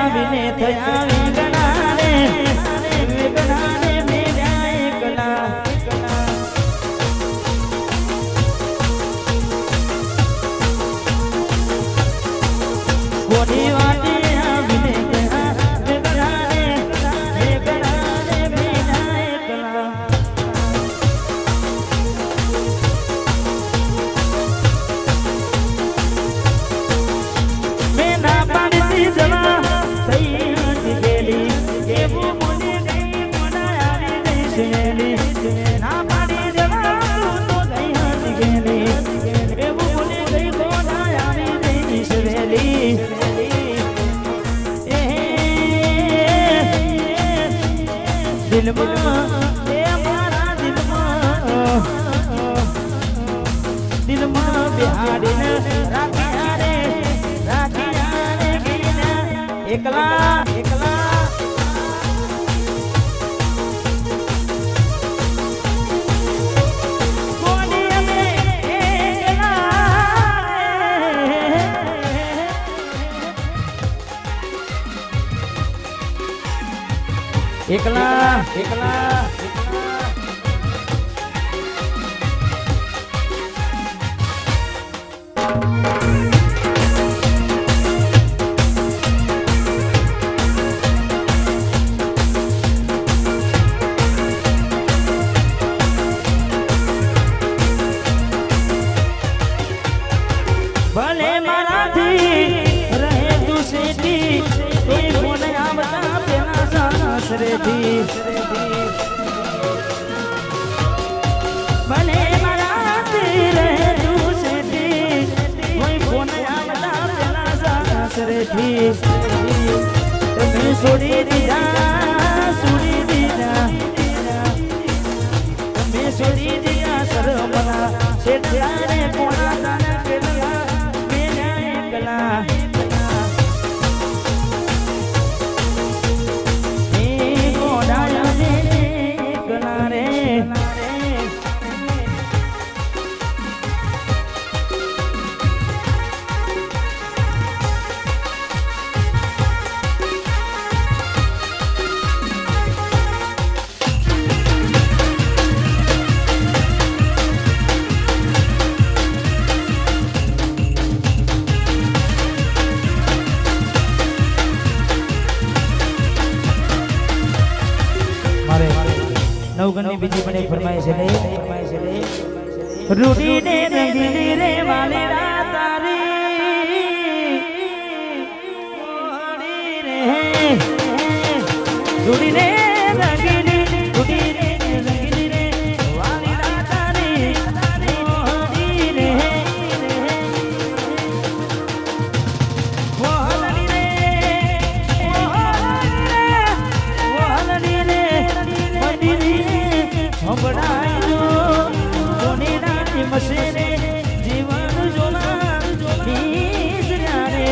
આવીને થયા વિગણાને વિગણાને મેળ્યા એકલા કોની વાટે આવીને થયા વિગણાને વિગણાને મેળ્યા એકલા દિલમાં બિહાડીને રાખ્યા રે એકલા એકલા કોની અમે એકલા એકલા ભલે મારાથી રહે તું સેઠી કોઈ ફોન આવતા પેલા સાસરેથી ભલે મારાથી રહે તું સેઠી કોઈ ફોન આવતા પેલા સાસરેથી તમે છોડી દીધા તમે છોડી દીધા શરમના શેઠિયાને કોણા નવગણની બીજી પણ એક ફરમાઈશ છે રૂડીને રંગીલી રે વાલી તારી રૂડીને રંગીલી રે વાલી તારી મસેરે જીવન જોલા રે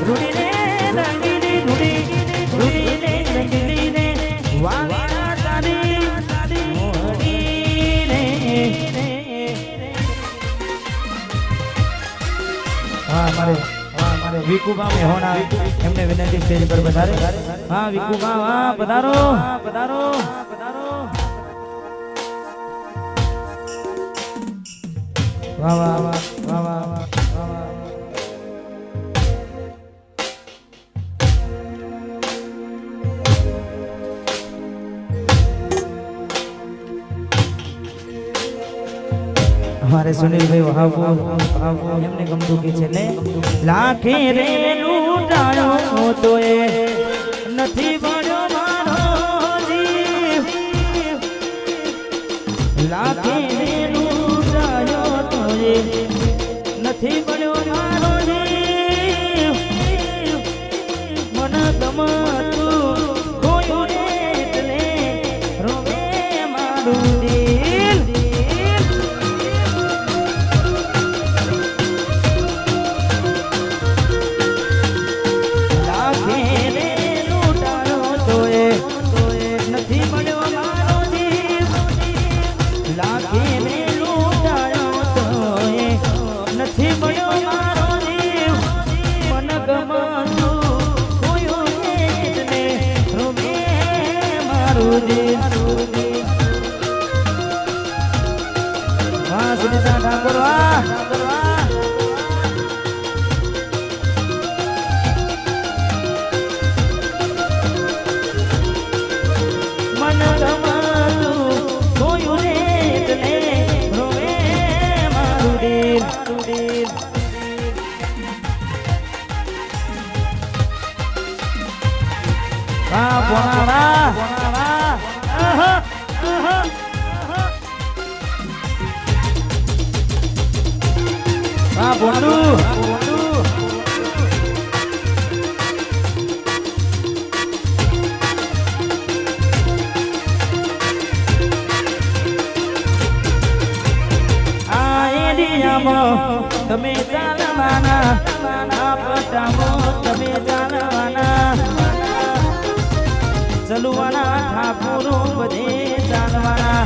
રૂડીને રંગીલી રે વાલા તારી મારે વિકુબા મેહોણા એમને વિનંતી સ્ટેજ પર પધારે હા વિકુબા પધારો પધારો વાહ વાહ વાહ વાહ વાહ हमारे सुनील भाई वहाबो हमने गमदू की छे लाखे रे लूटायो तो ए નથી બળ્યો મારો જીવ લાખે રે લૂટાયો તો એ નથી બળ્યો મારો જીવ મન ગમતું કોયું રે એટલે રોવે મારું દિલ નથી મળ્યો વાહ સુનિતા ઠાકોર વાહ મન ગમાતું જોયું રે તને રોવે મારું દિલ વાહ બોના વાહ વાહ બોંડુ તમે ચાલવાના આ પટામાં તમે ચાલવાના ચલવાના ઠાકોરો બધે ચાલવાના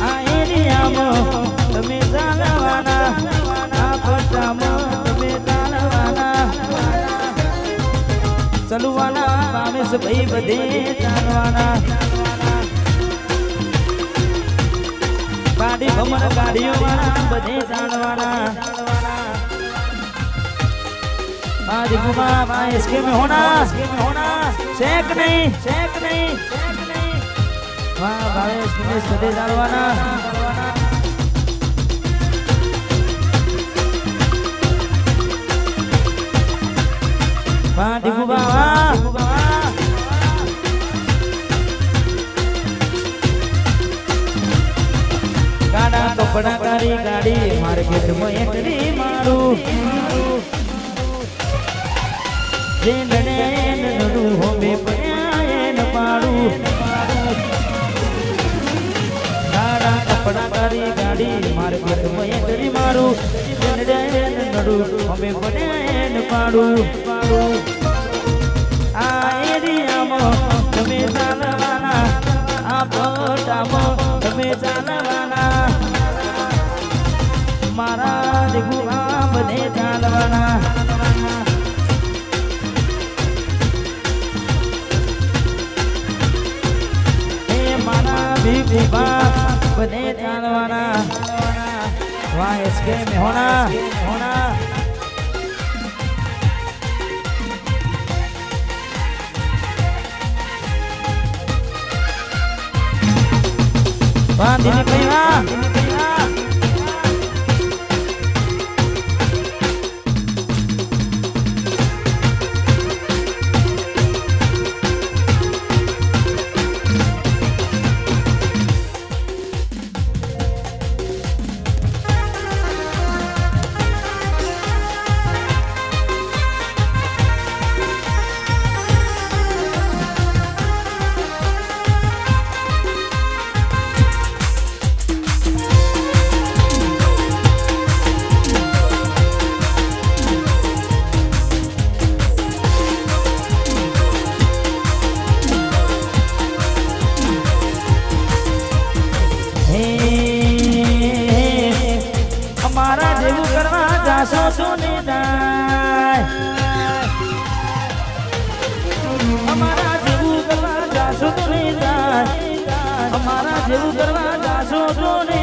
આ એરિયામાં તમે ચાલવાના આ પટામાં તમે ચાલવાના ચલવાના પામેશ ભાઈ બધે ચાલવાના गाड़ी भमर गाड़ियों वाला बधे जानवाना आज गुमा मां इसके में होना शेक नहीं वाह भाई इसमें बधे जानवाना वाह दिगुबा वाह गाड़ा कपड़ा कारी गाड़ी मार्केट में एकड़ी मारू जेंडने नडू होमे पयान पाड़ू गाड़ा कपड़ा कारी गाड़ी मार्केट में एकड़ी मारू जेंडने नडू होमे पयान पाड़ू आ एरिया में તમે ચાલવાના આ પટામાં તમે ચાલવાના મારા દિગુઆ બધે ચાલવાના હે મારા દિગુઆ બધે ચાલવાના વાહ इसके में होना वाह दिलीप भाई वाह અમારા જેવું કરવા જાશો તો ને અમારા જેવું કરવા જાશો તો ને અમારા જેવું કરવા જાશો તો ને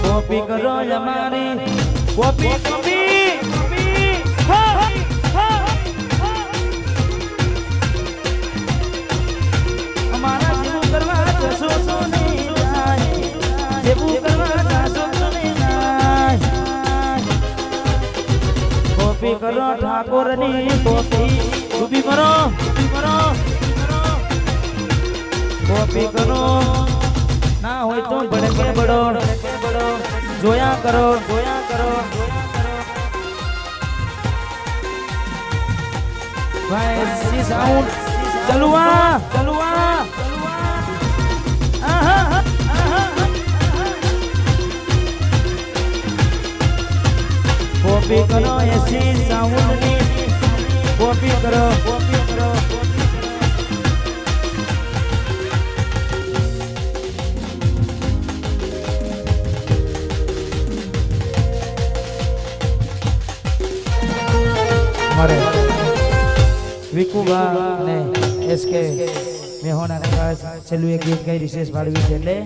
કોપી કરો અમારી કોપી અમારા જેવું કરવા જશો તો ને જેવું કરવા જાશો તો ને કોપી કરો ઠાકોરની કોપી ઉભી મરો કોપી કરો ના હોય તો ભડકે બડો જોયા કરો ભાઈ સી સાઉન્ડ ચલુઆ કોપી કરો એસી સાઉન્ડ ની કોપી કરો અમારે વિકુબા અને એસકે મેહોના ખાસ છેલ્લું એક ગીત કઈ વિશેષ પાડવી છે એટલે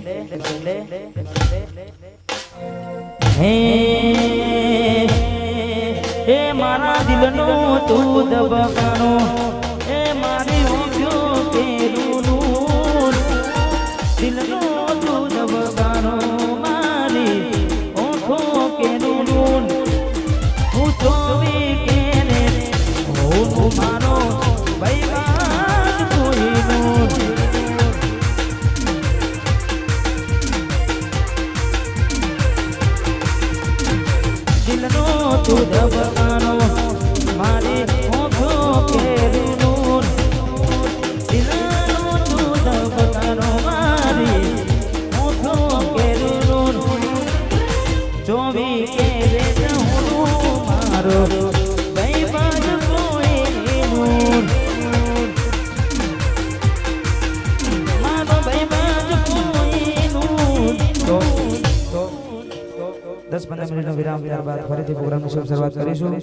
હે મારા દિલનો તું દબકાનો એ મારી ઓંખો કેરું દિલનો તું દબકાનો મારી ઓંખો કેરું હું જોવી કેને હું મારો ભાઈબાન કોઈનું દિલનો તું દબકાનો મારી ઓંખો કેરું દિલનો તું દબકાનો મારી ઓંખો કેરું જોવી કે હું મારો ભાઈબાન કોઈનું મારો ભાઈબાન કોઈનું 10-15 મિનિટનો વિરામ ત્યારબાદ ફરીથી પ્રોગ્રામની શરૂઆત કરીશું.